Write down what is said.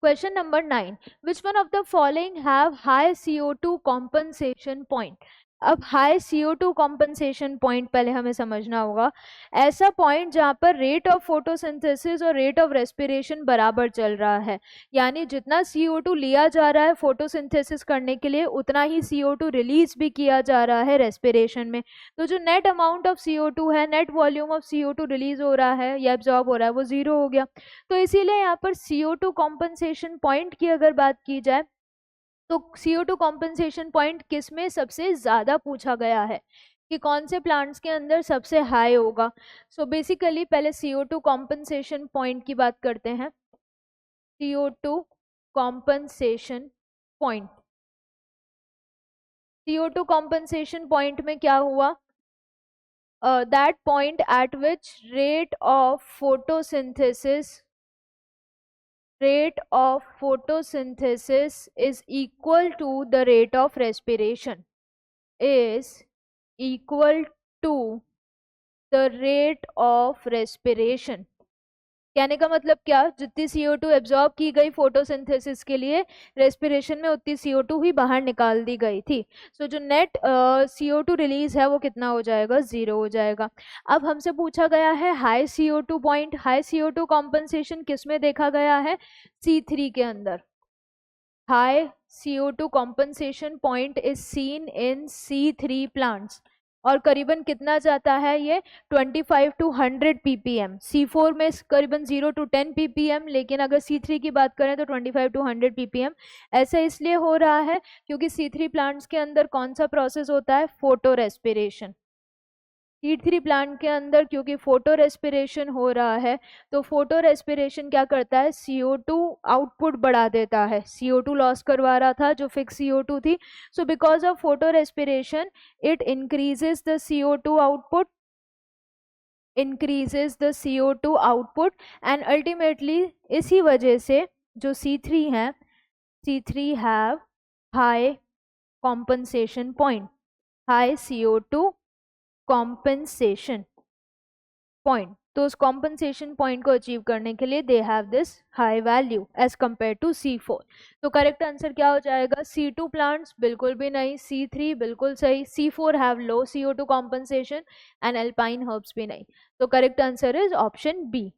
Question number 9. Which one of the following have high CO2 compensation point? अब high CO2 compensation point पहले हमें समझना होगा। ऐसा पॉइंट जहां पर रेट ऑफ फोटोसिंथेसिस और रेट ऑफ रेस्पिरेशन बराबर चल रहा है, यानी जितना CO2 लिया जा रहा है फोटोसिंथेसिस करने के लिए उतना ही CO2 रिलीज भी किया जा रहा है रेस्पिरेशन में। तो जो नेट अमाउंट ऑफ CO2 है, net volume of CO2 release हो रहा है या एब्जॉर्ब हो रहा है, वो जीरो हो गया। तो इसीलिए यहाँ पर CO2 कॉम्पनसेशन पॉइंट की अगर बात की जाए तो CO2 कॉम्पनसेशन पॉइंट किस में सबसे ज़्यादा पूछा गया है कि कौन से प्लांट्स के अंदर सबसे हाई होगा। सो बेसिकली पहले CO2 कॉम्पनसेशन पॉइंट की बात करते हैं। CO2 compensation point, CO2 compensation point में क्या हुआ, that point at which rate of photosynthesis is equal to the rate of respiration, is equal to the rate of respiration। कहने का मतलब क्या, जितनी CO2 एब्जॉर्ब की गई फोटोसिंथेसिस के लिए रेस्पिरेशन में उतनी CO2 ही बाहर निकाल दी गई थी। सो जो नेट CO2 रिलीज है वो कितना हो जाएगा, जीरो हो जाएगा। अब हमसे पूछा गया है high CO2 point. High CO2 compensation किस में देखा गया है, C3 के अंदर। High CO2 compensation point is seen in C3 plants और करीबन कितना जाता है ये, 25 to 100 ppm। C4 में करीबन 0 to 10 ppm, लेकिन अगर C3 की बात करें तो 25 to 100 ppm। ऐसा इसलिए हो रहा है क्योंकि C3 प्लांट्स के अंदर कौन सा प्रोसेस होता है, फोटो रेस्पिरेशन। C3 प्लांट के अंदर क्योंकि फोटो रेस्पिरेशन हो रहा है, तो फोटो रेस्पिरेशन क्या करता है, CO2 आउटपुट बढ़ा देता है। CO2 लॉस करवा रहा था जो फिक्स CO2 थी। So because of photorespiration it increases the CO2 output, and ultimately इसी वजह से जो C3 है, C3 have high compensation point, high CO2 compensation point. तो उस कॉम्पनसेशन पॉइंट को अचीव करने के लिए they have this high value as compare to C4। तो करेक्ट आंसर क्या हो जाएगा, C2 प्लांट्स बिल्कुल भी नहीं, C3 बिल्कुल सही, C4 have low CO2 compensation and alpine herbs भी नहीं। तो correct answer is option B.